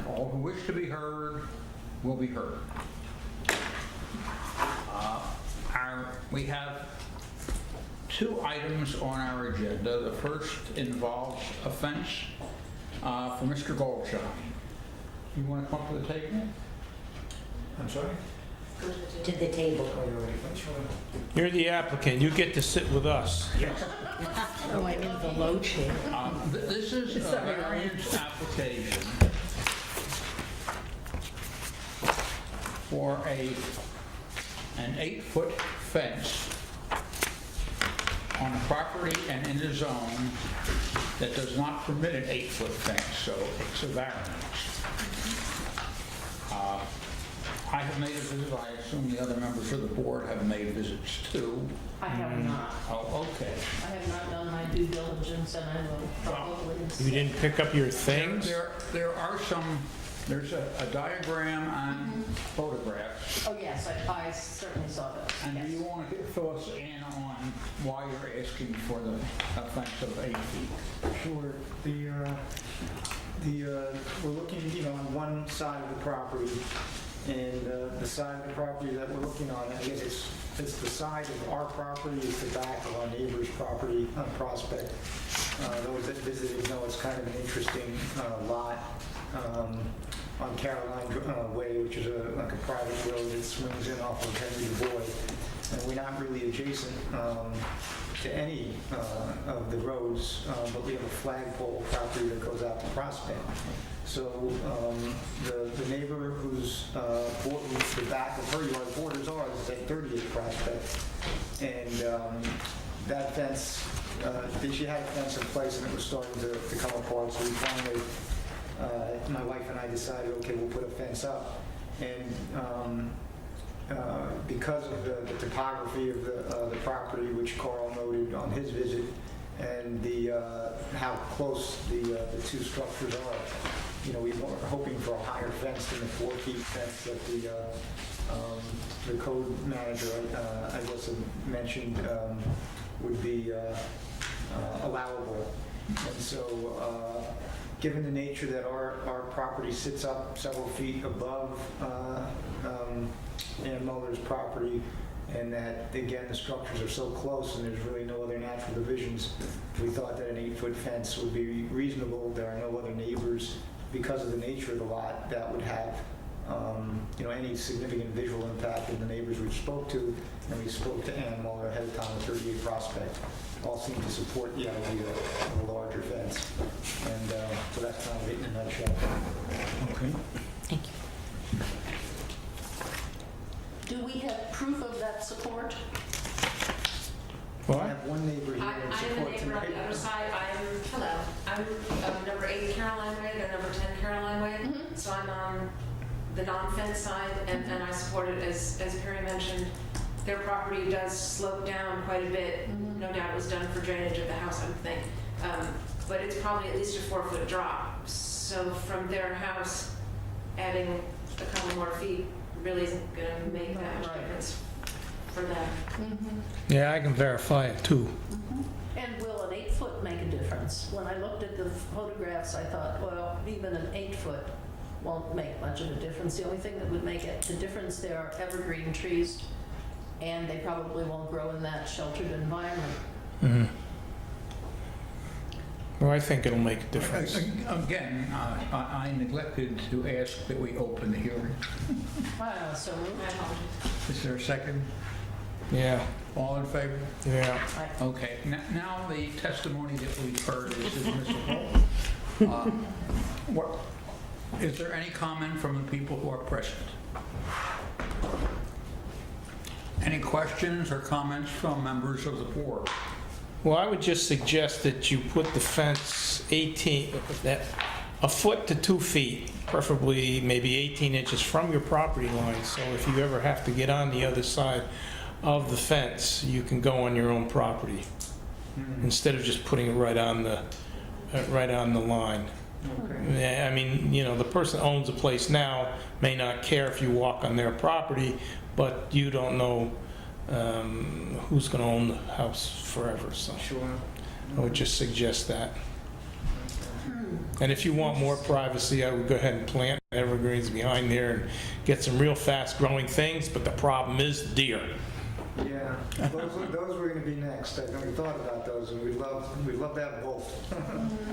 All who wish to be heard will be heard. We have two items on our agenda. The first involves a fence for Mr. Goldshine. You want to come up to the table? I'm sorry? To the table. You're the applicant, you get to sit with us. Oh, I'm in the low chair. This is a variance application for an 8-foot fence on a property and in a zone that does not permit an 8-foot fence, so it's a variance. I have made a visit. I assume the other members of the board have made visits too. I have not. Oh, okay. I have not done my due diligence, and I will probably. You didn't pick up your things? There are some, there's a diagram and photographs. Oh, yes, I certainly saw those. And yes. do you want to fill us in on why you're asking for the fence of 8 feet? Sure. We're looking, on one side of the property, and the side of the property that we're looking on, I guess it's the side of our property, it's the back of our neighbor's property on Prospect. Those that visited know it's kind of an interesting lot on Caroline Way, which is like a private road that swings in off of Henry DuBois. And we're not really adjacent to any of the roads, but we have a flagpole property that goes out to Prospect. So the neighbor who's the back of her yard borders ours is at 38 Prospect, and that fence, she had a fence in place and it was starting to come apart. So we finally, my wife and I decided, okay, we'll put a fence up, and because of the topography of the property, which Carl noted on his visit, and how close the two structures are, we were hoping for a higher fence than the 4-foot fence that the code manager, I guess, had mentioned would be allowable. And so, given the nature that our property sits up several feet above Ann Muller's property, and that, again, the structures are so close and there's really no other natural divisions, we thought that an 8-foot fence would be reasonable. There are no other neighbors because of the nature of the lot that would have any significant visual impact. And the neighbors we spoke to, and we spoke to Ann Muller ahead of time at 38 Prospect, all seem to support the idea of a larger fence. And so that's kind of it in a nutshell. Okay. Thank you. Do we have proof of that support? I What? have one neighbor here in I'm the support neighbor on the tonight. other side. I'm number 8 Caroline Way, they're number 10 Caroline Way. Mhm. So I'm on the non-fence side, and I support it, as Perry mentioned. Their property does slope down quite a bit. Mhm. No doubt it was done for drainage of the house, I would think. But it's probably at least a 4-foot drop. So from their house, adding a couple more feet really isn't going to make that much Right. difference for them. Yeah, I can verify it too. And will an 8-foot make a difference? When I looked at the photographs, I thought, well, even an 8-foot won't make much of a difference. The only thing that would make the difference there are evergreen trees, and they probably won't grow in that sheltered environment. Mhm. Well, I think it'll make a difference. Again, I neglected to ask that we open the hearing. Wow, so moved. My apologies. Is there a second? Yeah, All in favor? yeah. Okay, now the testimony that we've heard is admissible. Is there any comment from the people who are present? Any questions or comments from members of the board? Well, I would just suggest that you put the fence 1 foot to 2 feet, preferably maybe 18 inches from your property line. So if you ever have to get on the other side of the fence, you can go on your own property instead of just putting it right on the line. Okay. Yeah, I mean, the person who owns the place now may not care if you walk on their property, but you don't know who's going to own the house forever. So Sure. I would just suggest that. And if you want more privacy, I would go ahead and plant evergreens behind there and get some real fast-growing things, but the problem is deer. Yeah, those were gonna be next. I know we thought about those, and we'd love to have both.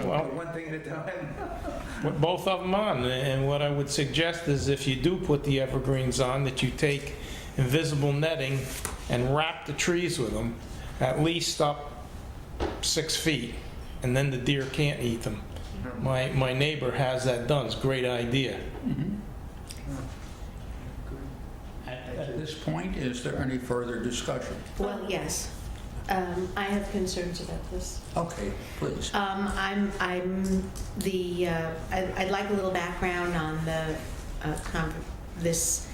Well- One thing at a time. Put both of them on, and what I would suggest is if you do put the evergreens on, that you take invisible netting and wrap the trees with them, at least up 6 feet, and then the deer can't eat them. My neighbor has that done, it's a great idea. At this point, is there any further discussion? Well, yes. I have concerns about this. Okay, please. I'd like a little background on the, this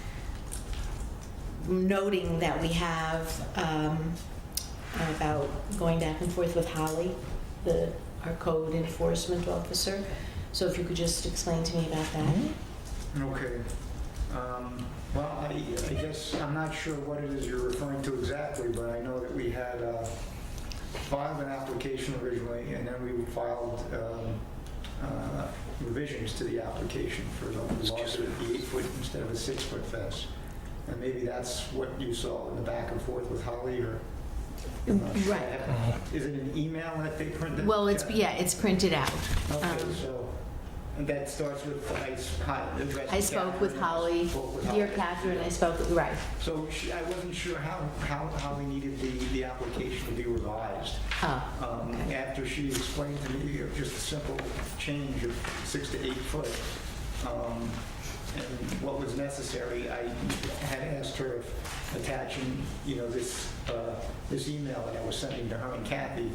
noting that we have about going back and forth with Holly, our code enforcement officer. So if you could just explain to me about that. Okay. Well, I guess, I'm not sure what it is you're referring to exactly, but I know that we had filed an application originally, and then we filed revisions to the application for the larger, the 8-foot instead of a 6-foot fence. And maybe that's what you saw in the back and forth with Holly, or? I'm not sure. Right. Is it an email that they printed? Well, it's printed out. Okay, so, and that starts with, I spoke with Holly, dear Catherine, I spoke, right. So I wasn't sure how we needed the application to be revised. Oh, okay. After she explained to me just a simple change of 6 to 8 foot, and what was necessary, I had asked her if attaching, this email that I was sending to her and Kathy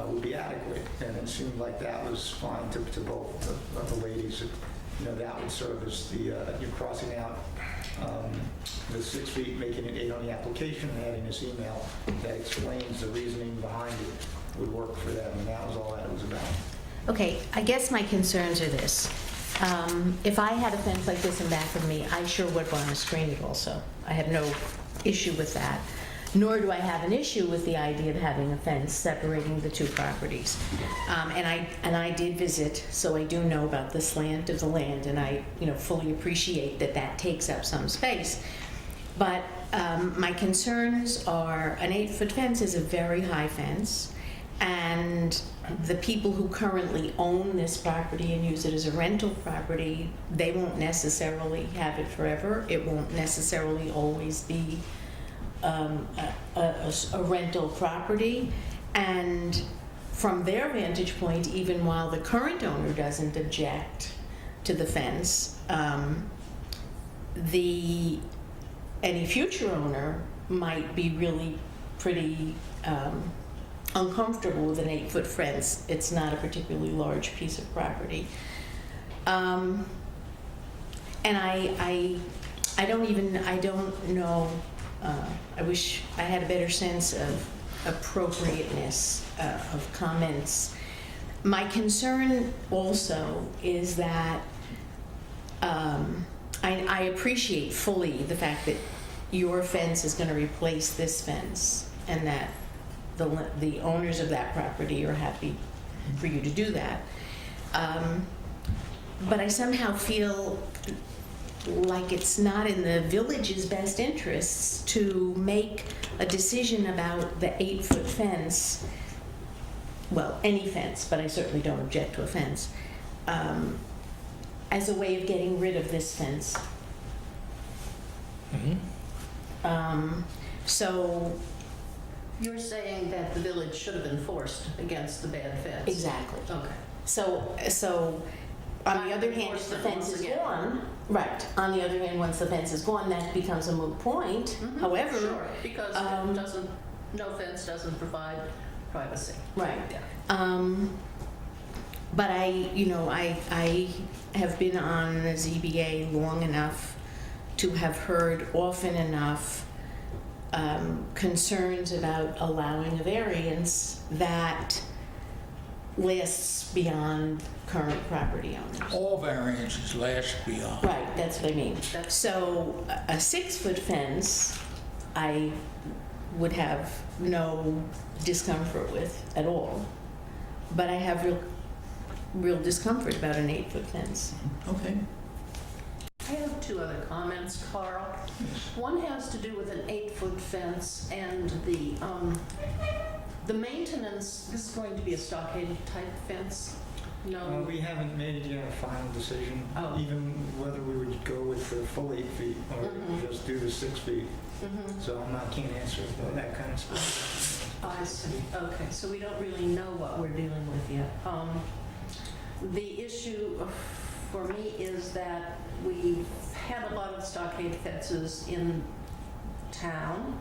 would be adequate, and it seemed like that was fine to both the ladies. That would serve as the, you're crossing out the 6 feet, making it 8 on the application, and adding this email that explains the reasoning behind it would work for them, and that was all that it was about. Okay, I guess my concerns are this. If I had a fence like this in back of me, I sure would want to screen it also. I have no issue with that. Nor do I have an issue with the idea of having a fence separating the two properties. And I did visit, so I do know about the slant of the land, and I fully appreciate that that takes up some space. But my concerns are an 8-foot fence is a very high fence, and the people who currently own this property and use it as a rental property, they won't necessarily have it forever. It won't necessarily always be a rental property, and from their vantage point, even while the current owner doesn't object to the fence, any future owner might be really pretty uncomfortable with an 8-foot fence. It's not a particularly large piece of property, and I don't know. I wish I had a better sense of appropriateness of comments. My concern also is that I appreciate fully the fact that your fence is going to replace this fence, and that the owners of that property are happy for you to do that. But I somehow feel like it's not in the village's best interests to make a decision about the 8-foot fence, well, any fence, but I certainly don't object to a fence, as a way of getting rid of this fence. So, You're saying that the village should have enforced against the bad fence? exactly. Okay. So, on the other hand, if the fence is gone, right, on the other hand, once the fence is gone, that becomes a moot point. Mhm, However, Sure, because no fence doesn't provide privacy. right. Yeah. But I have been on the ZBA long enough to have heard often enough concerns about allowing a variance that lasts beyond current property owners. All variances last beyond. Right, that's what I mean. That's- So a 6-foot fence, I would have no discomfort with at all. But I have real real discomfort about an 8-foot fence. Okay. I have two other comments, Carl. One has to do with an 8-foot fence and the maintenance. This is going to be a stockade type fence? No? We haven't made yet a final decision, Oh. even whether we would go with the full 8 feet or Mhm. just do the 6 feet. Mhm. So can't answer that kind of stuff. I see, okay, so we don't really know what we're dealing with yet. The issue for me is that we've had a lot of stockade fences in town,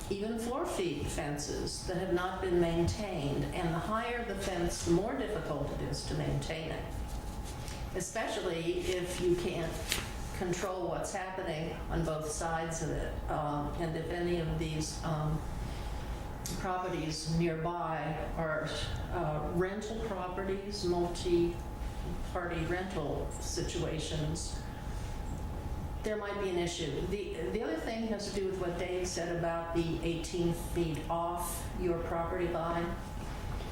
even 4-feet fences that have not been maintained, and the higher the fence, the more difficult it is to maintain it, especially if you can't control what's happening on both sides of it. And if any of these properties nearby are rental properties, multi-party rental situations, there might be an issue. The other thing has to do with what Dave said about the 18 feet off your property line.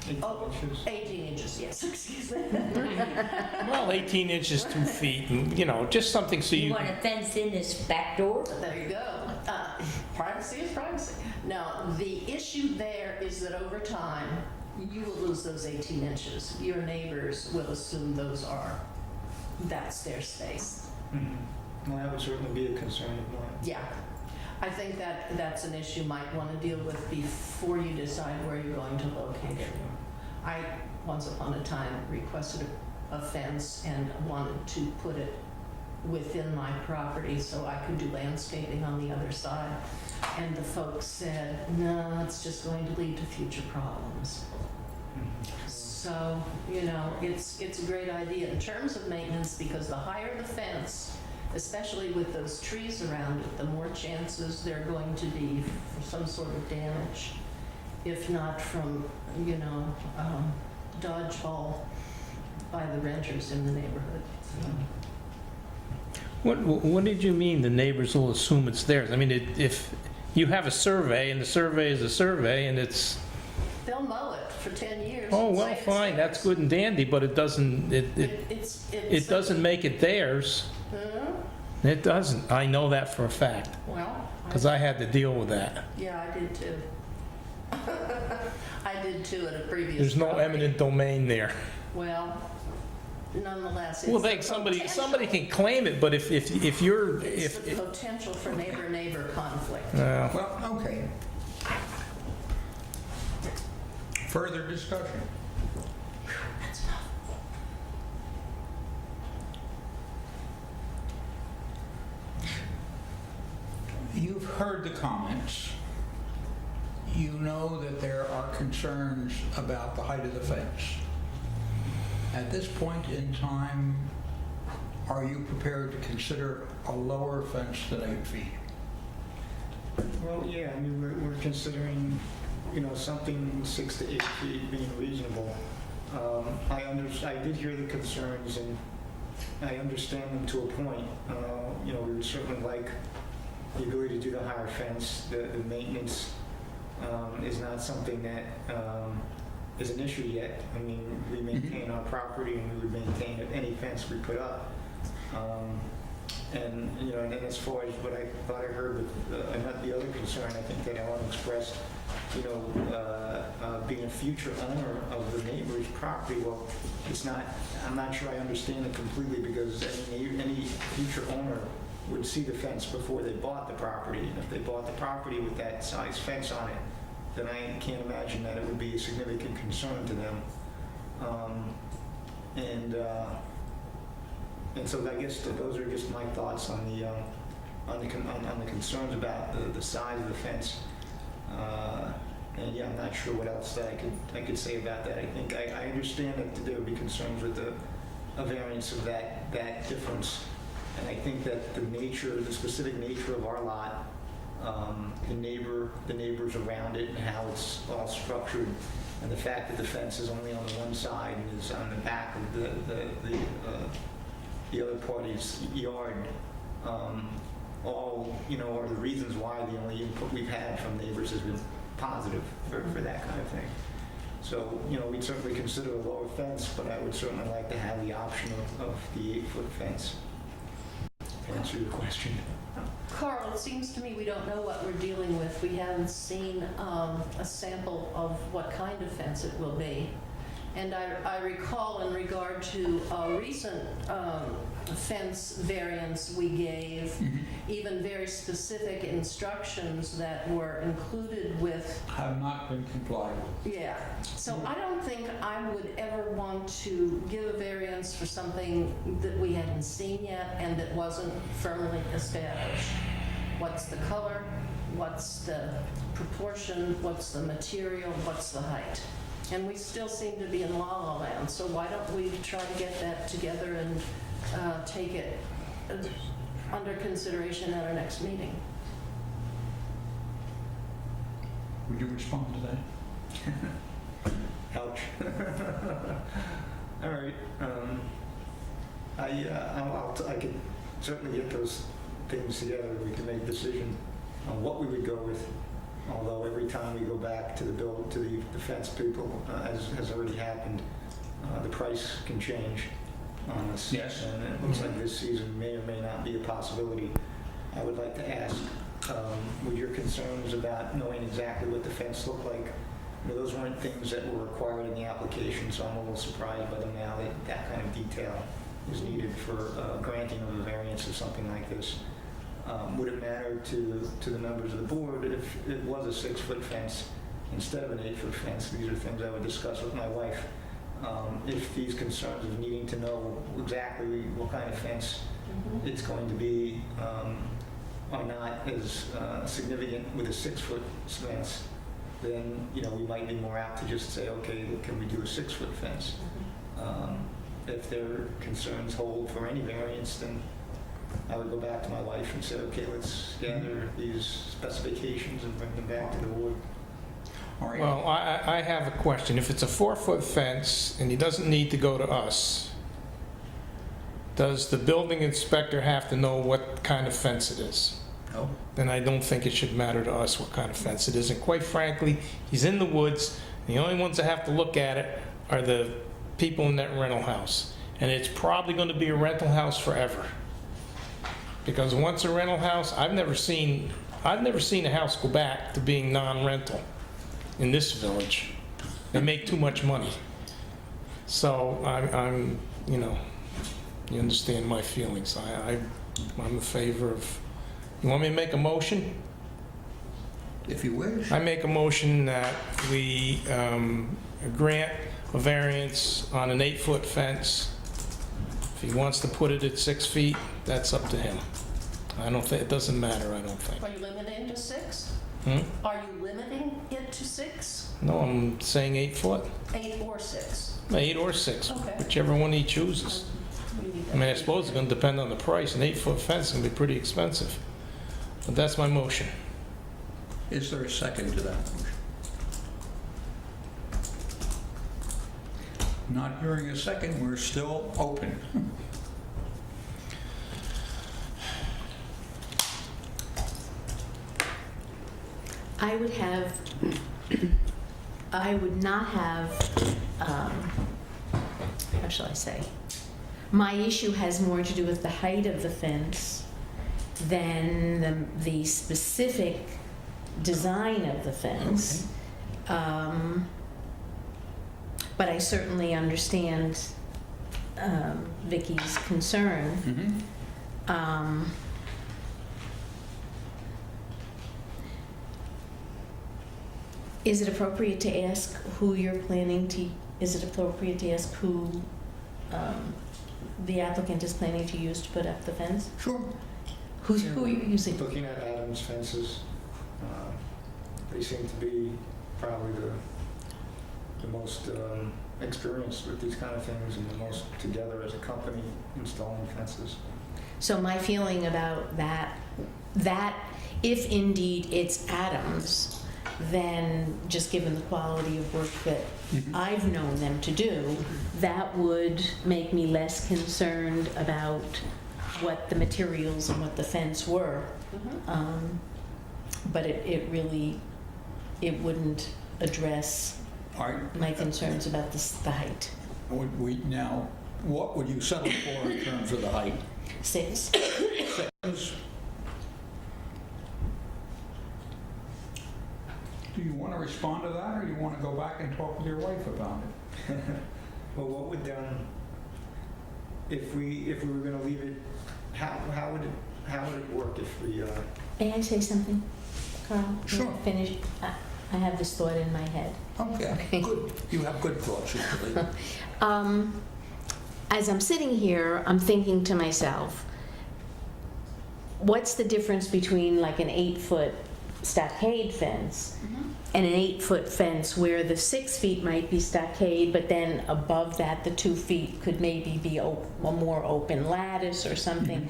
8 Oh, inches. 18 inches, yes, excuse me. Well, 18 inches, 2 feet, and, you know, just something so You you, want a fence in this back door? There you go. Privacy is privacy. Now, the issue there is that over time, you will lose those 18 inches. Your neighbors will assume that's their space. Mhm. Well, that would certainly be a concern of mine. Yeah. I think that's an issue you might want to deal with before you decide where you're going to locate it. I, once upon a time, requested a fence and wanted to put it within my property so I could do landscaping on the other side. And the folks said, no, it's just going to lead to future problems. So, it's a great idea in terms of maintenance, because the higher the fence, especially with those trees around it, the more chances there are going to be for some sort of damage, if not from, dodgeball by the renters in the neighborhood. what did you mean the neighbors will assume it's theirs? I mean, if you have a survey and the survey is a survey and it's, They'll mow it for 10 years. oh, and well, say it's fine, that's theirs. good and dandy, but it doesn't, it doesn't make it theirs. Huh? It doesn't. I know that for a fact, Well, because I had to deal with that. yeah, I did too. I did too at a previous. There's no property. eminent domain there. Well, nonetheless, it's Well, the somebody potential- can claim it, but if you're, It's the potential for neighbor-neighbor conflict. Well, okay. Further discussion? That's enough. You've heard the comments. You know that there are concerns about the height of the fence. At this point in time, are you prepared to consider a lower fence than 8 feet? Well, yeah, I mean, we're considering, something 6 to 8 feet being reasonable. I did hear the concerns, and I understand them to a point. We would certainly like the ability to do the higher fence. The maintenance is not something that is an issue yet. I mean, we maintain our property, and we would maintain any fence we put up. And then as far as what I thought I heard with the other concern, I think that Ellen expressed, being a future owner of the neighbor's property. Well, I'm not sure I understand it completely, because any future owner would see the fence before they bought the property. And if they bought the property with that size fence on it, then I can't imagine that it would be a significant concern to them. And so I guess those are just my thoughts on the concerns about the size of the fence. And yeah, I'm not sure what else that I could say about that. I think I understand that there would be concerns with a variance of that difference. And I think that the specific nature of our lot, the neighbors around it, and how it's all structured, and the fact that the fence is only on the one side and is on the back of the other party's yard, all are the reasons why the only input we've had from neighbors has been positive for that kind of thing. So, you know, we'd certainly consider a lower fence, but I would certainly like to have the option of the 8-foot fence. To answer your question. Carl, it seems to me we don't know what we're dealing with. We haven't seen a sample of what kind of fence it will be. And I recall in regard to a recent fence variance we gave, even very specific instructions that were included with. Have not been complied with. Yeah, so I don't think I would ever want to give a variance for something that we hadn't seen yet and that wasn't firmly established. What's the color? What's the proportion? What's the material? What's the height? And we still seem to be in la-la land, so why don't we try to get that together and take it under consideration at our next meeting? Would you respond to that? Ouch. All right. I could certainly get those things together. We can make a decision on what we would go with. Although every time we go back to the fence people, as has already happened, the price can change on us. Yes. And it looks like this season may or may not be a possibility. I would like to ask, with your concerns about knowing exactly what the fence looked like, you know, those weren't things that were required in the application, so I'm a little surprised by them now that that kind of detail is needed for granting of a variance or something like this. Would it matter to the members of the board if it was a 6-foot fence instead of an 8-foot fence? These are things I would discuss with my wife. If these concerns of needing to know exactly what kind of fence it's going to be are not as significant with a 6-foot fence, then, you know, we might be more apt to just say, okay, can we do a 6-foot fence? If their concerns hold for any variance, then I would go back to my wife and say, okay, let's gather these specifications and bring them back to the board. All right. Well, I have a question. If it's a 4-foot fence and he doesn't need to go to us, does the building inspector have to know what kind of fence it is? No. Then I don't think it should matter to us what kind of fence it is. And quite frankly, he's in the woods. The only ones that have to look at it are the people in that rental house. And it's probably going to be a rental house forever. Because once a rental house, I've never seen a house go back to being non-rental in this village. They make too much money. So I'm, you know, you understand my feelings. I'm in favor of, you want me to make a motion? If you wish. I make a motion that we grant a variance on an 8-foot fence. If he wants to put it at 6 feet, that's up to him. I don't think, it doesn't matter, I don't think. Are you limiting to 6? Hmm? Are you limiting it to 6? No, I'm saying 8 foot, 8 or 6? 8 or 6, Okay. whichever one he chooses. We need I mean, I that. suppose it's gonna depend on the price. An 8-foot fence can be pretty expensive. But that's my motion. Is there a second to that motion? Not hearing a second, we're still open. I would not have, how shall I say? My issue has more to do with the height of the fence than the specific design of the fence. But I certainly understand Vicky's concern. Is it appropriate to ask who you're planning to, is it appropriate to ask who the applicant is planning to use to put up the fence? Sure. Who are you using? Looking at Adams fences, they seem to be probably the most experienced with these kind of things and the most together as a company installing fences. So my feeling about that if indeed it's Adams, then just given the quality of work that I've known them to do, that would make me less concerned about what the materials and what the fence were. But it really, it wouldn't address All right, my concerns about the height. now, what would you settle for in terms of the height? 6. Do you want to respond to that, or do you want to go back and talk with your wife about it? Well, what would, if we were gonna leave it, how would it work if we, May I say something, Carl? May I Sure. finish? I have this thought in my head. Okay, good. You have good thoughts, usually. As I'm sitting here, I'm thinking to myself, what's the difference between like an 8-foot stockade fence and an 8-foot fence where the 6 feet might be stockade, but then above that, the 2 feet could maybe be a more open lattice or something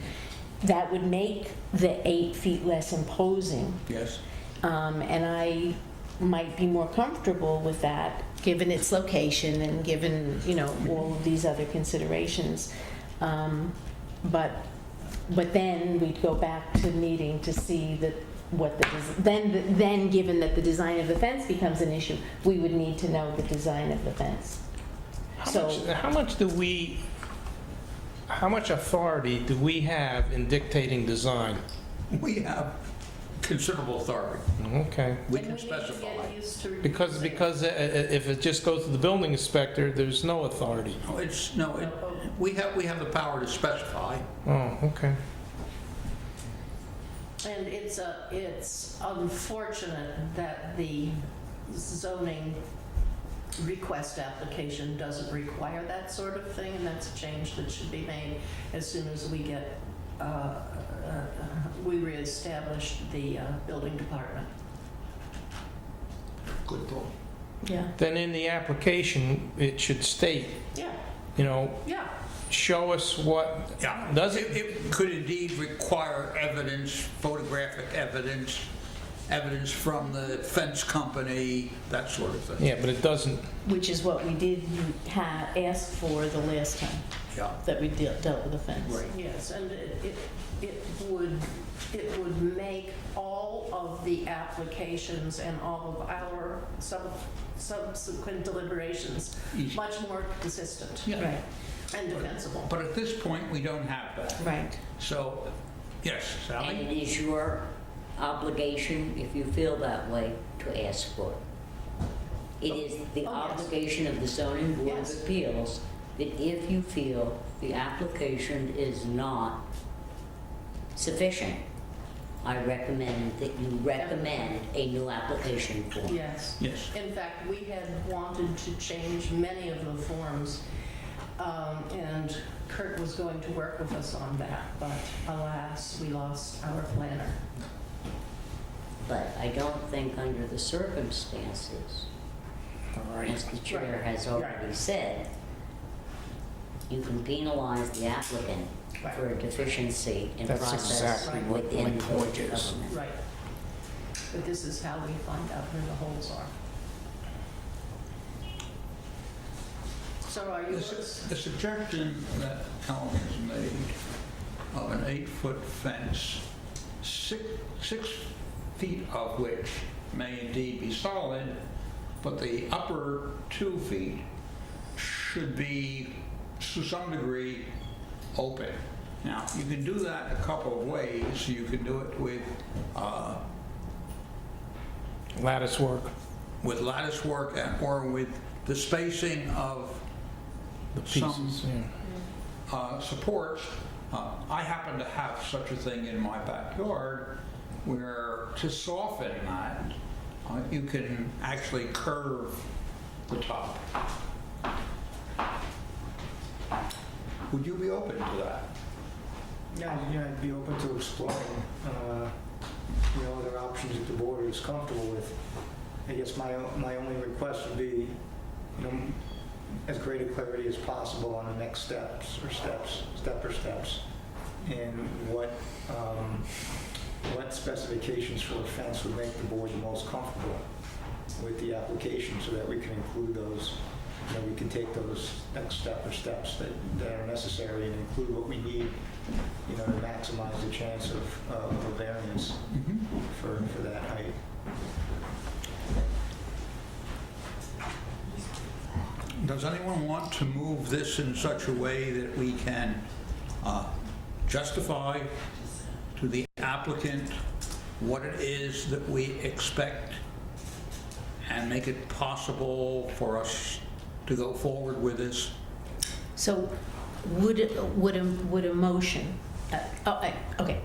that would make the 8 feet less imposing. Yes. And I might be more comfortable with that, given its location and given, all of these other considerations. But then we'd go back to needing to see that then given that the design of the fence becomes an issue, we would need to know the design of the fence. How much authority do we have in dictating design? We have considerable authority. Okay. We And can need to specify. get used to Because if it just goes to the building inspector, there's no authority. We have the power to specify. Oh, okay. And it's unfortunate that the zoning request application doesn't require that sort of thing, and that's a change that should be made as soon as we get, we reestablish the building department. Good thought. Yeah. Then in the application, it should state, Yeah, yeah. show us what, Yeah. does It it? could indeed require evidence, photographic evidence from the fence company, that sort of thing. Yeah, but it doesn't, Which is what we did ask for the last time Yeah. that we dealt with the fence. Right. Yes, and it would make all of the applications and all of our subsequent deliberations Easy. much more consistent Yeah. Right, and defensible. But at this point, we don't have that. right. So, yes, And Sally? it is your obligation, if you feel that way, to ask for it. It is the Oh, yes. obligation of the zoning board of Yes. appeals that if you feel the application is not sufficient, I recommend that you recommend a new application form. Yes. Yes. In fact, we had wanted to change many of the forms, and Kurt was going to work with us on that, but alas, we lost our planner. But I don't think under the circumstances, as the chair has already said, you can penalize the applicant for a deficiency in That's process exactly what within my the point is. government. Right. But this is how we find out where the holes are. So are you, The suggestion that Helen has made of an 8-foot fence, 6 feet of which may indeed be solid, but the upper 2 feet should be, to some degree, open. Now, you can do that a couple of ways. You can do it with lattice work, lattice work or with the spacing of the some pieces, yeah. supports. I happen to have such a thing in my backyard where, to soften that, you can actually curve the top. Would you be open to that? yeah, I'd be open to exploring, other options that the board is comfortable with. I guess my only request would be, as great a clarity as possible on the next steps, and what specifications for a fence would make the board the most comfortable with the application, so that we can include those, we can take those next steps that are necessary and include what we need, to maximize the chance of a variance for that height. Does anyone want to move this in such a way that we can justify to the applicant what it is that we expect and make it possible for us to go forward with this? So would a motion, okay,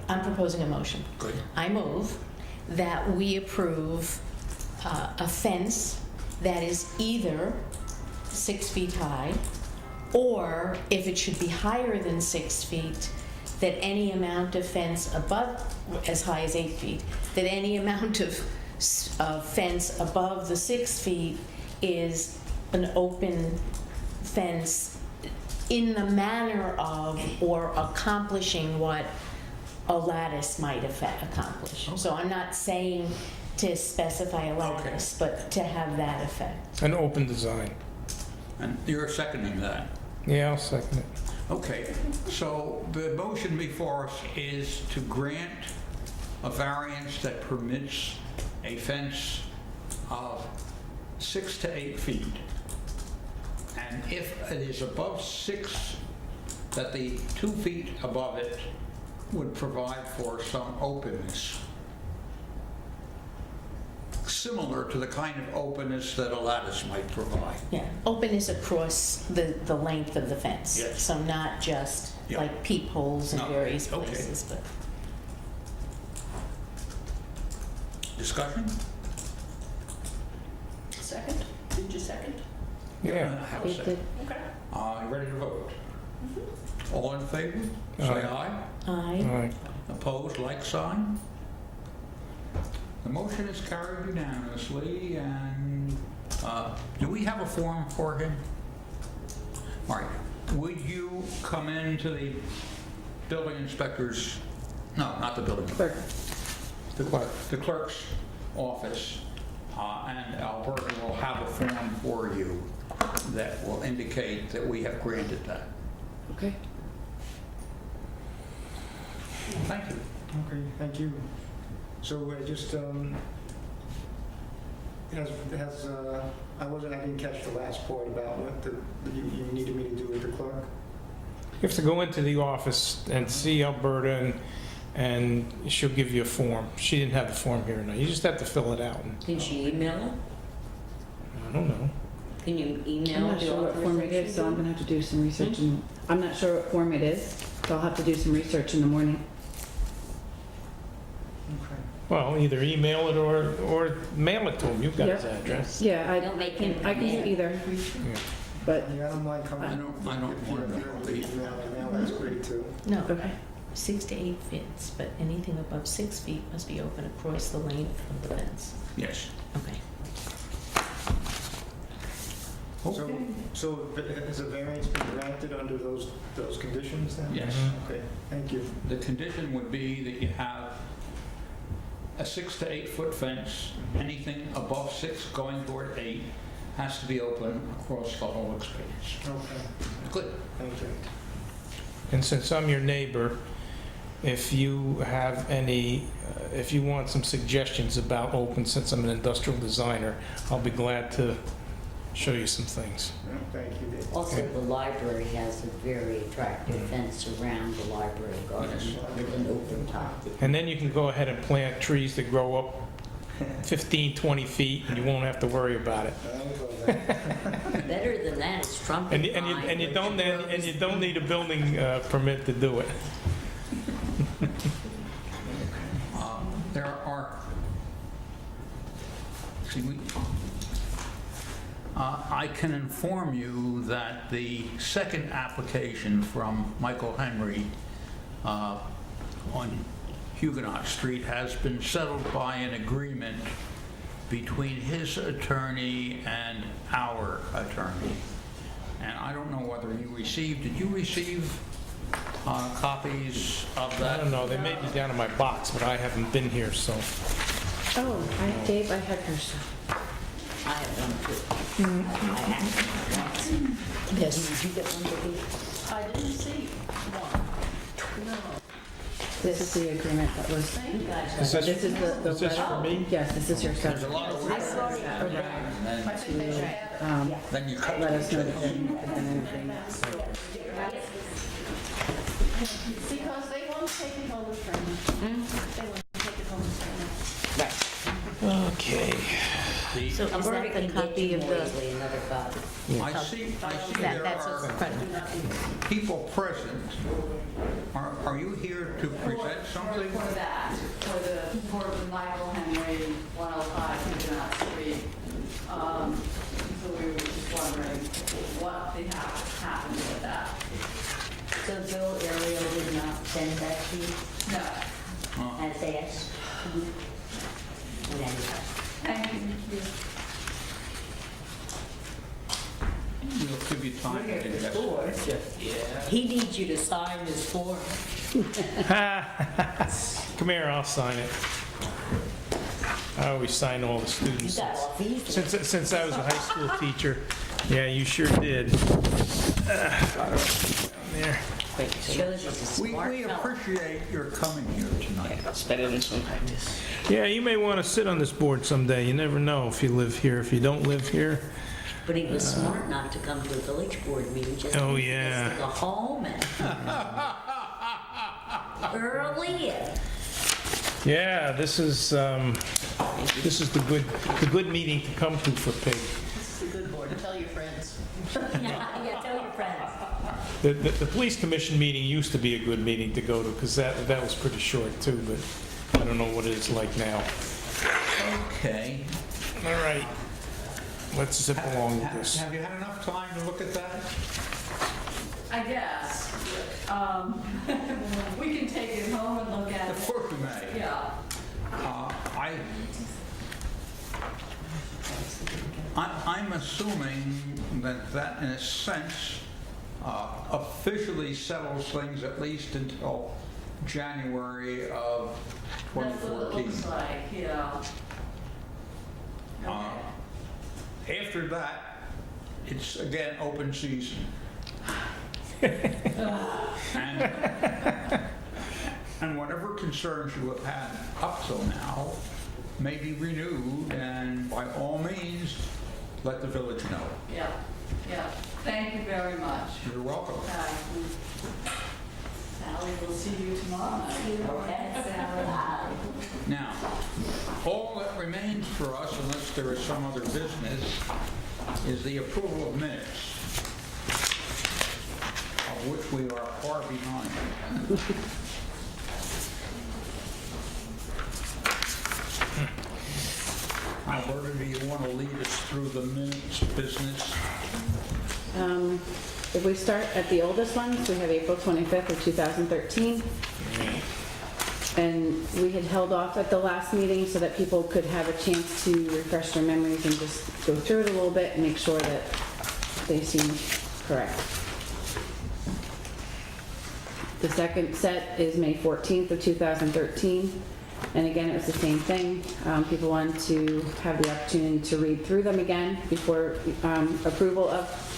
I'm proposing a motion. Good. I move that we approve a fence that is either 6 feet high, or if it should be higher than 6 feet, that any amount of fence above, as high as 8 feet, that any amount of fence above the 6 feet is an open fence in the manner of or accomplishing what a lattice might accomplish. So I'm not saying to specify a lattice, but to have that effect. An open design. And you're seconding that? Yeah, I'll second it. Okay, so the motion before us is to grant a variance that permits a fence of 6 to 8 feet. And if it is above 6, that the 2 feet above it would provide for some openness, similar to the kind of openness that a lattice might provide. Yeah, openness across the length of the fence. Yes. So not just Yeah. like peepholes in No, various okay. places, but. Discussion? Second? Did you second? Yeah. Have a second. Okay. You ready to vote? All in favor? Say Aye. aye. All Aye. right. Opposed, like sign. The motion is carried unanimously, and do we have a form for him? All right, would you come into the building inspector's, no, not the building. Clerk. The clerk's office, and Alberta will have a form for you that will indicate that we have granted that. Okay. Thank you. Okay, thank you. So I just, I didn't catch the last part about what you needed me to do with the clerk. You have to go into the office and see Alberta, and she'll give you a form. She didn't have the form here tonight. You just have to fill it out. And Can she email it? I don't know. Can you I'm email not the sure what form it is, so I'm gonna have to do some research. I'm not sure what form it is, so I'll have to do some research in the morning. Okay. Well, either email it or mail it to him. You've got his Yep. address. Yeah, Don't make I him can do mad. either, Yeah. but, Yeah, I don't mind coming. I don't want to leave. Email, that's great too. No, okay. 6 to 8 fits, but anything above 6 feet must be open across the length of the fence. Yes. Okay. So has a variance been granted under those conditions then? Yes. Okay, thank you. The condition would be that you have a 6 to 8 foot fence. Anything above 6 going toward 8 has to be open across the whole expanse. Okay, Good. thank you. And since I'm your neighbor, if you have any, if you want some suggestions about open, since I'm an industrial designer, I'll be glad to show you some things. Yeah, thank you, Dave. Also, the library has a very attractive fence around the library garden with an open top. And then you can go ahead and plant trees that grow up 15, 20 feet, and you won't have to worry about it. Better than that is trumpet And vine, you which don't, and you don't need a building permit to do it. There are, I can inform you that the second application from Michael Henry on Huguenot Street has been settled by an agreement between his attorney and our attorney. And I don't know whether you received, did you receive copies of I that? don't know, they may be down in my box, but I haven't been here, so. Oh, Dave, I had your stuff. I have one too. I actually, Yes. did you get one, Vicki? I didn't see one. No. This is the agreement that was, Thank you. guys Is this is the Is this letter. for me? Yes, this is your stuff. There's a lot of words saw it. for that, and I think they should have it. then you cut. Let us know if there's anything. Because they won't take it home and frame it. They won't take it home and frame it. Okay. So A is verdict that the can get copy you of more the, easily another copy. I see that, there that's what's in are front of me. people present. Are you here to present something? For that, for the Michael Henry 105 Huguenot Street. So we were just wondering what the happened with that. So Bill Ariel did not send that to you No, as asked? And then, thank you. We'll give you time to invest. he needs you to sign this form. Come here, I'll sign it. I always sign all the You students. got off easy. Since I was a high school teacher. Yeah, you sure did. Down there. Shows he's a We smart fellow. appreciate your coming here tonight. Yeah, you may want to sit on this board someday. You never know if you live here. If you don't live here, But he was smart not to come to a village board meeting, just Oh, to yeah. go home and early. yeah, this is the good meeting to come to for Pig. This is a good board. Tell your friends. Yeah, tell your friends. The police commission meeting used to be a good meeting to go to because that was pretty short too, but I don't know what it is like now. Okay. All right, let's zip along with this. Have you had enough time to look at that? I guess. We can take it home and look at Of it. course you may. Yeah. I'm assuming that in a sense officially settles things at least until January of That's what it 2014. looks like, yeah. After that, it's again open season. And whatever concerns you have had up till now may be renewed, and by all means, let the village know. Yeah, yeah. Thank you very much. You're welcome. Sally, we'll see you tomorrow night. Okay, Sally. Now, all that remains for us, unless there is some other business, is the approval of minutes, of which we are far behind. Alberta, do you want to lead us through the minutes business? If we start at the oldest ones, we have April 25th of 2013. And we had held off at the last meeting so that people could have a chance to refresh their memories and just go through it a little bit and make sure that they seem correct. The second set is May 14th of 2013. And again, it was the same thing. People wanted to have the opportunity to read through them again before approval of.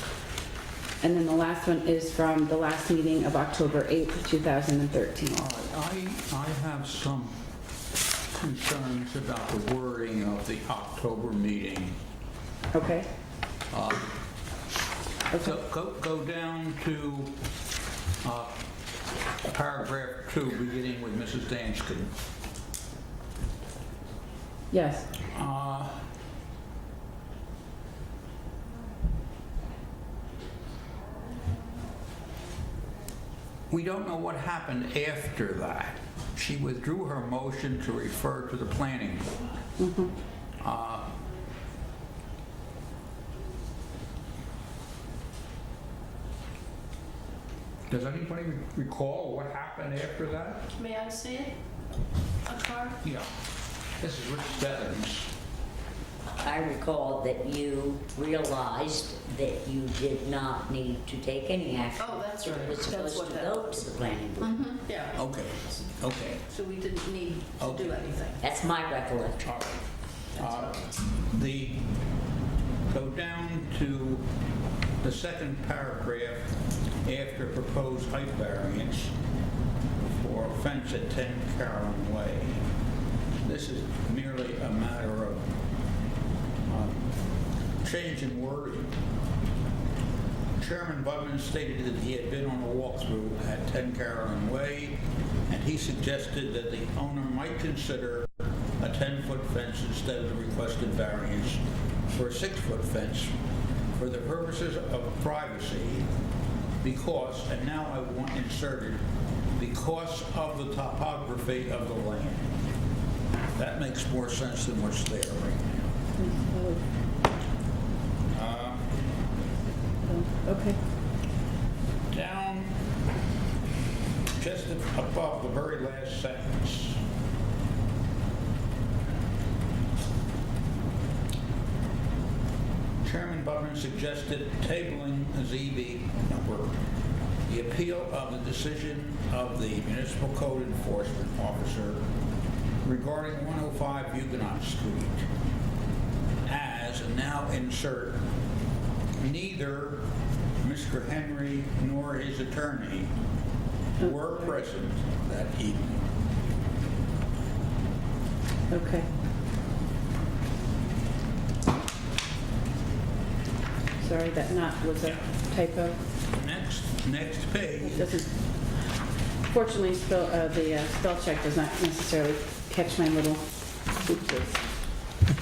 And then the last one is from the last meeting of October 8th, of 2013. All right, I have some concerns about the wording of the October meeting. Okay? Go down to paragraph 2, beginning with Mrs. Danskin. Yes. We don't know what happened after that. She withdrew her motion to refer to the planning board. Does anybody recall what happened after that? May I see it? A card? Yeah. This is Rich Stebbins. I recall that you realized that you did not need to take any action. Oh, that's It right. was That's supposed what to that go was. to the planning board. Mm-hmm, yeah. Okay. So we didn't need to do Okay. anything. That's my recollection. All right. Go down to the second paragraph after proposed height variance for fence at 10 Carolyn Way. This is merely a matter of change in wording. Chairman Budman stated that he had been on a walkthrough at 10 Carolyn Way, and he suggested that the owner might consider a 10-foot fence instead of the requested variance for a 6-foot fence for the purposes of privacy because, and now I want inserted, because of the topography of the land. That makes more sense than what's there right now. Okay. Down just above the very last sentence. Chairman Budman suggested tabling the ZB number, the appeal of the decision of the municipal code enforcement officer regarding 105 Huguenot Street as, and now insert, neither Mr. Henry nor his attorney were present that evening. Okay. Sorry, that "not" was a typo. Next page. It doesn't, fortunately, the spell check does not necessarily catch my little oopses.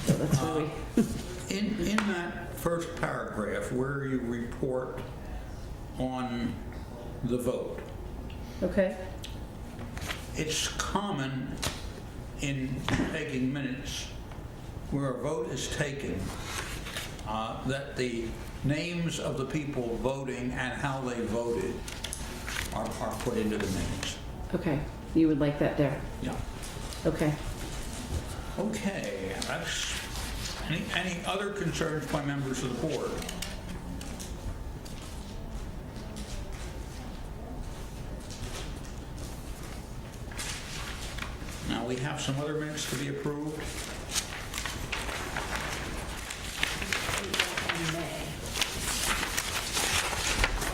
So that's why we, In that first paragraph where you report on the vote, okay, it's common in taking minutes where a vote is taken that the names of the people voting and how they voted are put into the minutes. okay. You would like that there? Yeah. Okay. Okay, that's, any other concerns by members of the board? Now, we have some other minutes to be approved.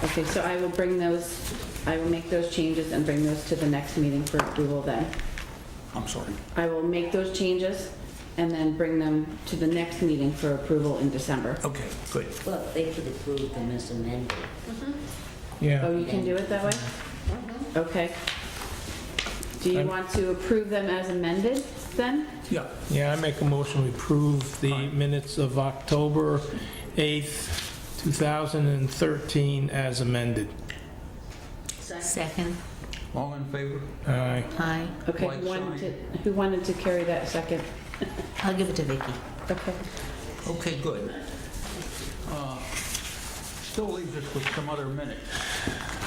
Okay, so I will make those changes and bring those to the next meeting for approval then. I'm sorry. I will make those changes and then bring them to the next meeting for approval in December. Okay, good. Well, they could approve them as amended. Oh, Yeah. you can do it that way? Okay. Do you want to approve them as amended then? Yeah. Yeah, I make a motion to approve the minutes of October 8th, 2013 as amended. Second. All in favor? Aye. Aye. Okay, Like who wanted to carry that second? I'll give it to Vicky. Okay. Okay, good. Still leaves us with some other minutes.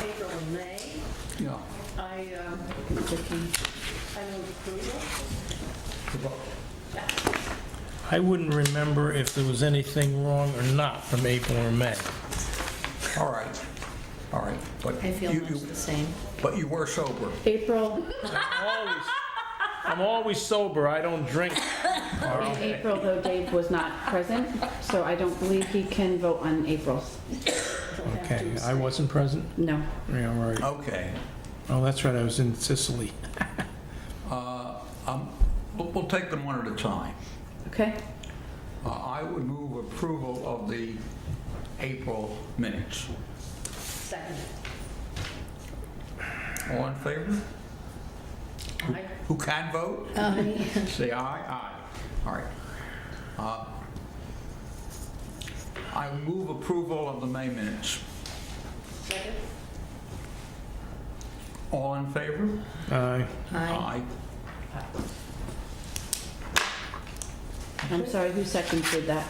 April and May, Yeah. I Vicky. move approval. I wouldn't remember if there was anything wrong or not from April or May. All right. All right. But I feel you, much the same. but you were sober. April, I'm always sober, I don't drink. in April though Dave was not present, so I don't believe he can vote on April's. Okay, I wasn't present? No. Yeah, all right. Okay. Oh, that's right, I was in Sicily. We'll take them one at a time. Okay? I would move approval of the April minutes. Second. All in favor? Aye. Who can vote? Aye. Say aye. Aye. All right. I move approval of the May minutes. Second. All in favor? Aye. Aye. I'm sorry, who seconded that?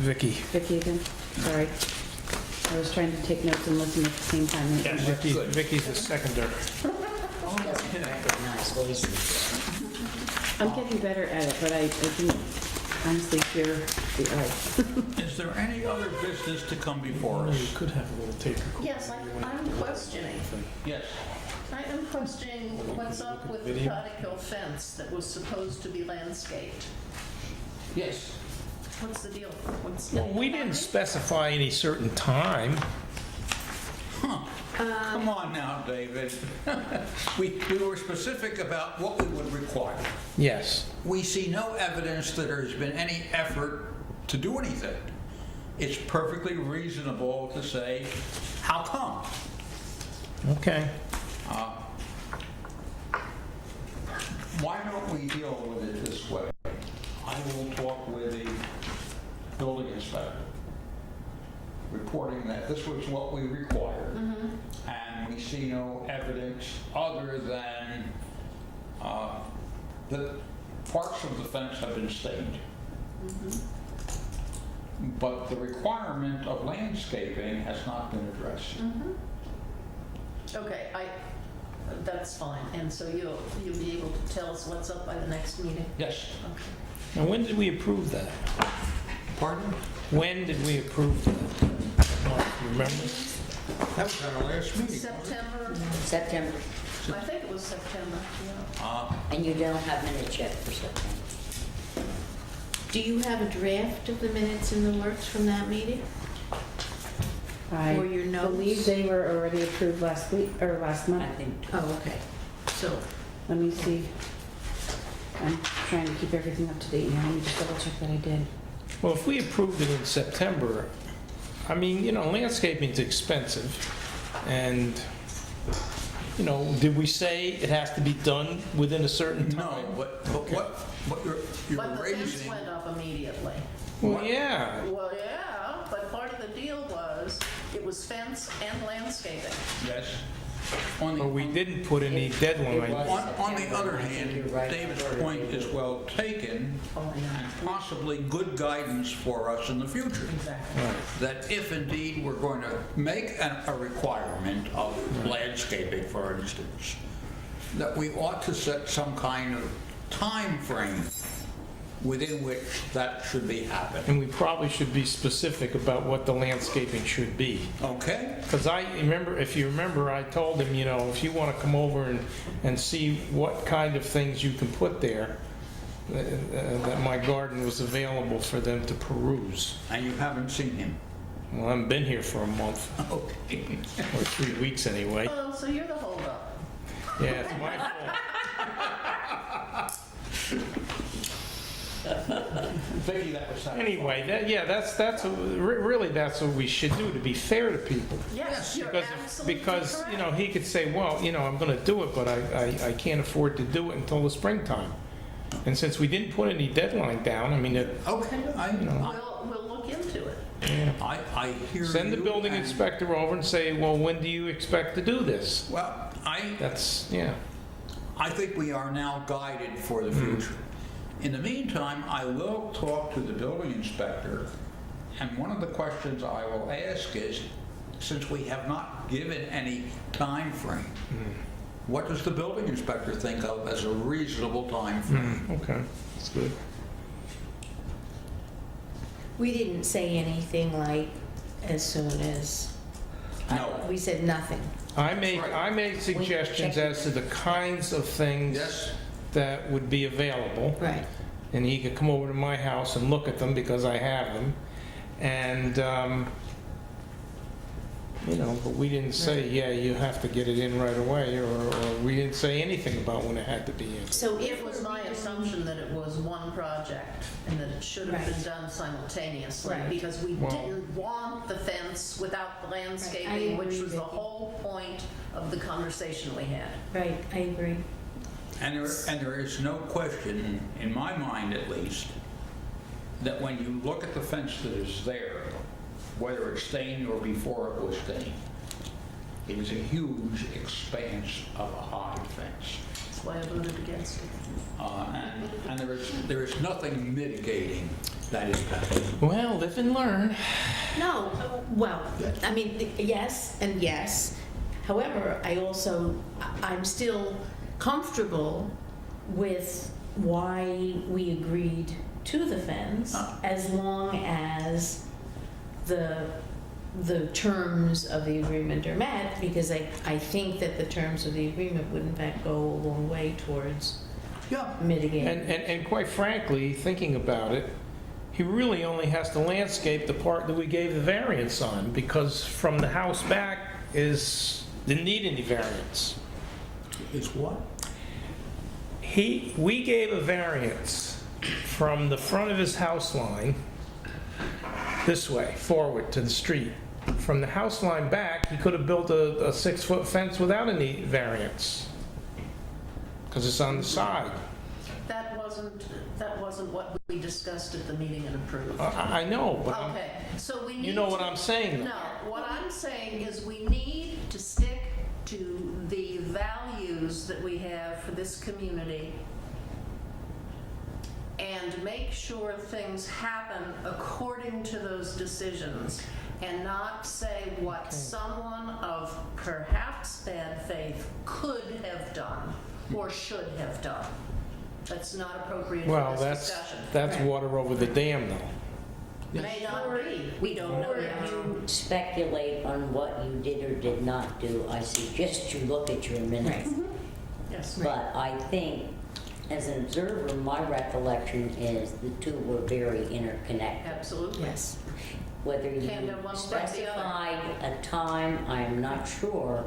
Vicky. Vicky again? Sorry. I was trying to take notes and listen at the same time. Vicky's the seconder. Doesn't recognize voices. I'm getting better at it, but I didn't honestly hear the I. Is there any other business to come before us? could have a little tape recorder. Yes, I'm questioning. Yes. I am questioning what's up with the Video? Cottikill fence that was supposed to be landscaped. Yes. What's the deal? What's Well, we didn't specify any certain time. Huh. Come on now, David. We were specific about what we would require. Yes. We see no evidence that there's been any effort to do anything. It's perfectly reasonable to say, how come? Okay. Why don't we deal with it this way? I will talk with the building inspector, reporting that this was what we required, and we see no evidence other than that parts of the fence have been stained. But the requirement of landscaping has not been addressed. Okay, that's fine, and so you'll be able to tell us what's up by the next meeting? Yes. Okay. Now, when did we approve that? Pardon? When did we approve that? Mark, you remember? That was at our last meeting. September, September, I think it was September, yeah. and you don't have minutes yet for September. Do you have a draft of the minutes in the works from that meeting? I Or your notes? believe they were already approved last week, or last I month. think, Oh, okay. So, Let me see. I'm trying to keep everything up to date here. Let me just double check that I did. Well, if we approved it in September, I mean, you know, landscaping's expensive. And, you know, did we say it has to be done within a certain No, time? but what you're But the fence raising, went up immediately. Well, yeah. Well, yeah, but part of the deal was, it was fence and landscaping. yes. On the- But we didn't put any deadline. On the other hand, David's point is well taken Oh, yeah. and possibly good guidance for us in the future. Exactly. That if indeed we're going to make a requirement of landscaping, for instance, that we ought to set some kind of time frame within which that should be happening. And we probably should be specific about what the landscaping should be. Okay? Because I remember, if you remember, I told him, you know, if you want to come over and see what kind of things you can put there, that my garden was available for them to peruse. And you haven't seen him? Well, I haven't been here for a month, Okay. or 3 weeks anyway. Oh, so you're the holdup. Yeah, it's my fault. Vicky, that was Anyway, really that's what we should do, to be fair to people. Yes, you're Because, absolutely because, you know, correct. he could say, well, you know, I'm going to do it, but I can't afford to do it until the springtime. And since we didn't put any deadline down, I mean, Okay, We'll look into it. I hear you. send the building and- inspector over and say, well, when do you expect to do this? Well, That's, yeah. I think we are now guided for the future. In the meantime, I will talk to the building inspector, and one of the questions I will ask is, since we have not given any time frame, what does the building inspector think of as a reasonable time frame? Okay, that's good. we didn't say anything like as soon as, No. we said nothing. I made suggestions as to the kinds of things Yes? that would be available. Right. And he could come over to my house and look at them because I have them. And, you know, but we didn't say, yeah, you have to get it in right away, or we didn't say anything about when it had to be in. So if It was my assumption that it was one project and that it should have been Right. done simultaneously Right. because we Well- didn't want the fence without the Right. I landscaping, which agree, was the Vicki. whole point of the conversation we had. Right, I agree. And there is no question, in my mind at least, that when you look at the fence that is there, whether it's stained or before it was stained, it is a huge expanse of a high fence. That's why I voted against it. And there is nothing mitigating that impact. Well, live and learn. No, well, I mean, yes and yes. However, I'm still comfortable with why we agreed to the fence, as long as the terms of the agreement are met, because I think that the terms of the agreement would in fact go a long way towards Yeah. mitigating. And quite frankly, thinking about it, he really only has to landscape the part that we gave the variance on, because from the house back is didn't need any variance. Is what? We gave a variance from the front of his house line this way, forward to the street. From the house line back, he could have built a 6-foot fence without any variance, because it's on the side. That wasn't what we discussed at the meeting and approved. I know, but Okay, so we need you know to- what I'm saying, though. No, what I'm saying is we need to stick to the values that we have for this community and make sure things happen according to those decisions and not say what someone of perhaps bad faith could have done or should have done. That's not appropriate Well, for this that's discussion. water over the dam, though. May not be, we don't know Before yet. you speculate on what you did or did not do, I suggest you look at your minutes. Yes. But I think, as an observer, my recollection is the two were very interconnected. Absolutely. Yes. Whether you Can't have one without the other. specified a time, I am not sure,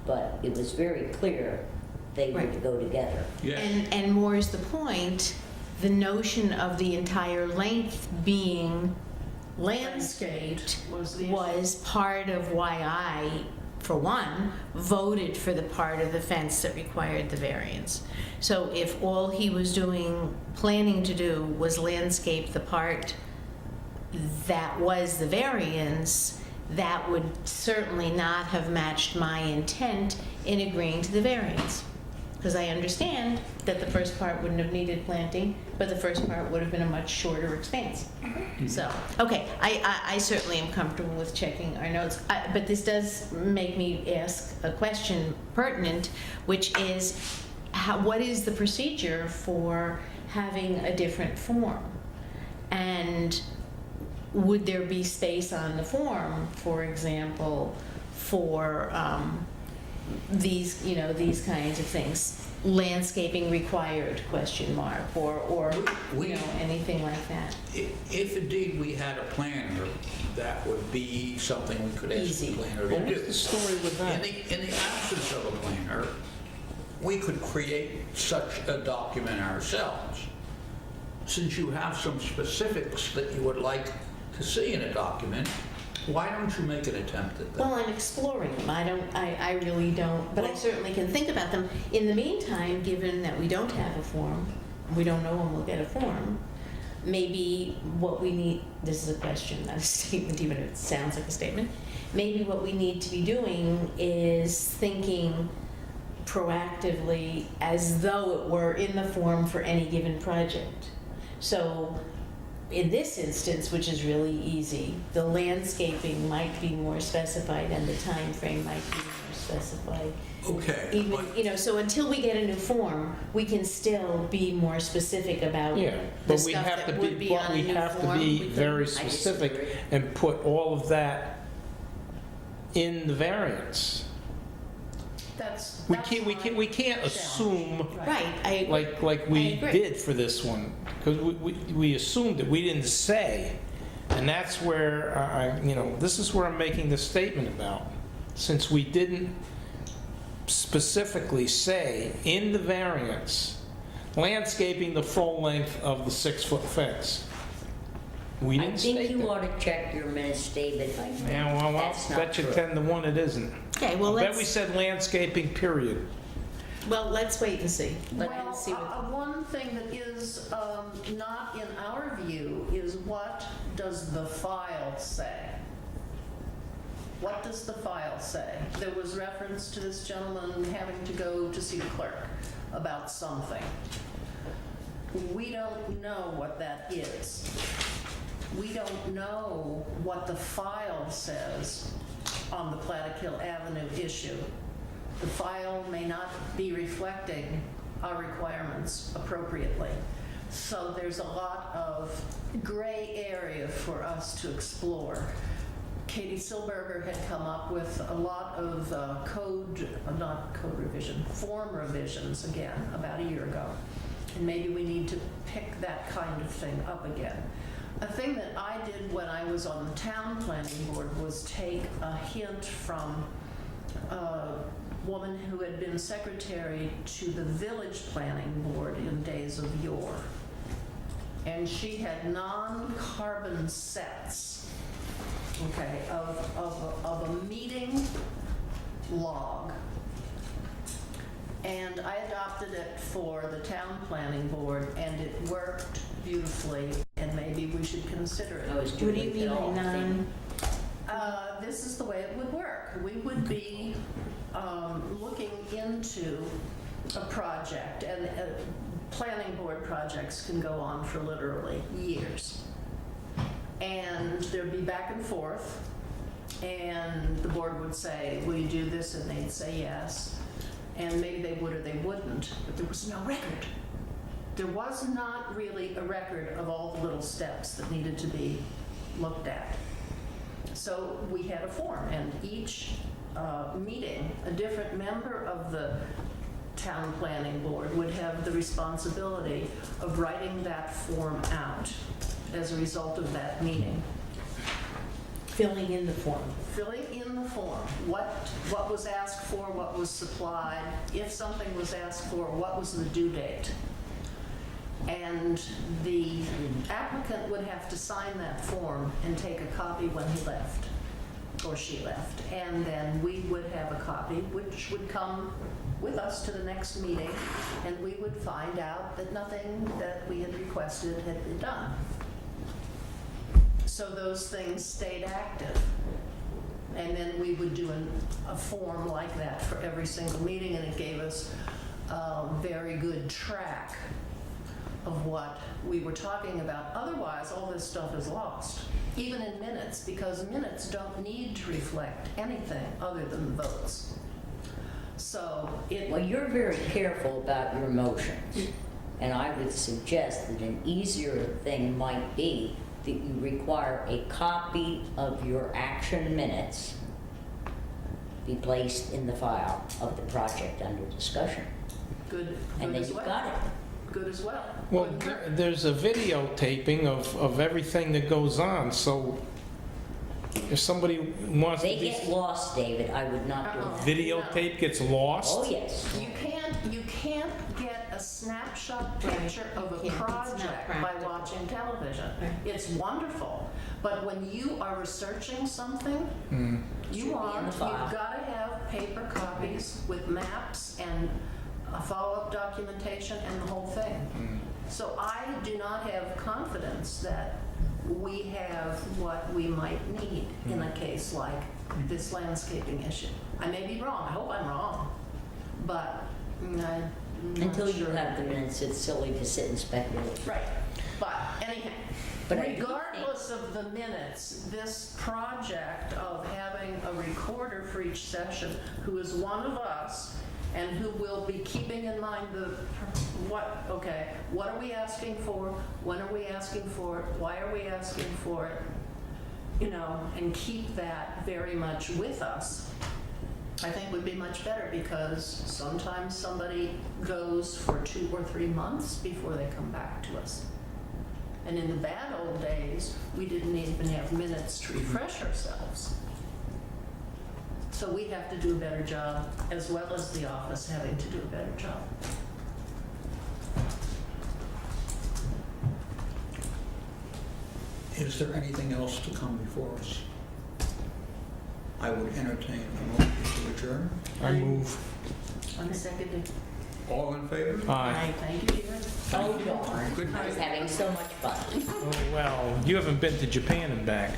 but it was very clear they were to go together. Yes. And more is the point, the notion of the entire length being landscaped Was the issue. was part of why I, for one, voted for the part of the fence that required the variance. So if all he was planning to do was landscape the part that was the variance, that would certainly not have matched my intent in agreeing to the variance. Because I understand that the first part wouldn't have needed planting, but the first part would have been a much shorter expanse. So, okay, I certainly am comfortable with checking our notes, but this does make me ask a question pertinent, which is, what is the procedure for having a different form? And would there be space on the form, for example, for these kinds of things? Landscaping required, question mark, or anything like that? If indeed we had a planner, that would be something we could ask Easy. the planner Well, to do. what's the story with that? In the absence of a planner, we could create such a document ourselves. Since you have some specifics that you would like to see in a document, why don't you make an attempt at that? Well, I'm exploring them. I really don't, but I certainly can think about them. In the meantime, given that we don't have a form, we don't know when we'll get a form, maybe what we need, this is a question, not a statement, even if it sounds like a statement, maybe what we need to be doing is thinking proactively as though it were in the form for any given project. So in this instance, which is really easy, the landscaping might be more specified and the time frame might be more specified. Okay. Even, so until we get a new form, we can still be more specific about Yeah, the but we stuff have to that would be, be on a new form. be We could- very I specific disagree. and put all of that in the variance. We can't assume, Right, like we I agree. did for this one, because we assumed it, we didn't say. And that's where this is where I'm making this statement about. Since we didn't specifically say in the variance, landscaping the full length of the 6-foot fence. We I didn't think state you that. ought to check your minutes, David. I think Yeah, well, that's I'll not bet you true. 10 to 1 it isn't. Okay, well, I bet we let's, said landscaping, period. let's wait and see. Well, See what- one thing that is not in our view is what does the file say? What does the file say? There was reference to this gentleman having to go to see the clerk about something. We don't know what that is. We don't know what the file says on the Plattekill Avenue issue. The file may not be reflecting our requirements appropriately. So there's a lot of gray area for us to explore. Katie Silberger had come up with a lot of form revisions again, about a year ago. And maybe we need to pick that kind of thing up again. A thing that I did when I was on the town planning board was take a hint from woman who had been secretary to the village planning board in days of yore. And she had non-carbon sets, okay, of a meeting log. And I adopted it for the town planning board, and it worked beautifully, and maybe we should consider it. I was What do you doing mean it by all. non? This is the way it would work. We would be looking into a project, and planning board projects can go on for literally years. And there'd be back and forth, and the board would say, will you do this? And they'd say yes. And maybe they would or they wouldn't, but there was no record. There was not really a record of all the little steps that needed to be looked at. So we had a form, and each meeting, a different member of the town planning board would have the responsibility of writing that form out as a result of that meeting. Filling in the form. Filling in the form, what was asked for, what was supplied, if something was asked for, what was the due date. And the applicant would have to sign that form and take a copy when he left, or she left. And then we would have a copy, which would come with us to the next meeting, and we would find out that nothing that we had requested had been done. So those things stayed active. And then we would do a form like that for every single meeting, and it gave us a very good track of what we were talking about. Otherwise, all this stuff is lost, even in minutes, because minutes don't need to reflect anything other than the votes. So Well, you're very careful about your motions, and I would suggest that an easier thing might be that you require a copy of your action minutes be placed in the file of the project under discussion. good And then as you've well. got it. Good as well. Well, Wouldn't hurt. there's a videotaping of everything that goes on, so if somebody wants to They be... get lost, David, I would not do Uh-uh. that. Videotape gets lost? Oh, yes. You can't get a snapshot picture of a You can't. It's not project by practical. watching television. Right. It's wonderful, but when you are researching something, Should be in the you've file. got to have paper copies with maps and a follow-up documentation and the whole thing. So I do not have confidence that we have what we might need in a case like this landscaping issue. I may be wrong, I hope I'm wrong, but I'm not Until you sure. have the minutes, it's silly to sit and speculate. Right, but anyhow, But I do think- regardless of the minutes, this project of having a recorder for each session who is one of us and who will be keeping in mind what are we asking for? When are we asking for it? Why are we asking for it? And keep that very much with us, I think would be much better, because sometimes somebody goes for 2 or 3 months before they come back to us. And in the bad old days, we didn't even have minutes to refresh ourselves. So we have to do a better job, as well as the office having to do a better job. Is there anything else to come before us? I would entertain a motion to adjourn. I move. Unseconded. All in favor? Aye. Thank you, dear. Oh, darn. Good I was night. having so much fun. Oh, well, you haven't been to Japan and back.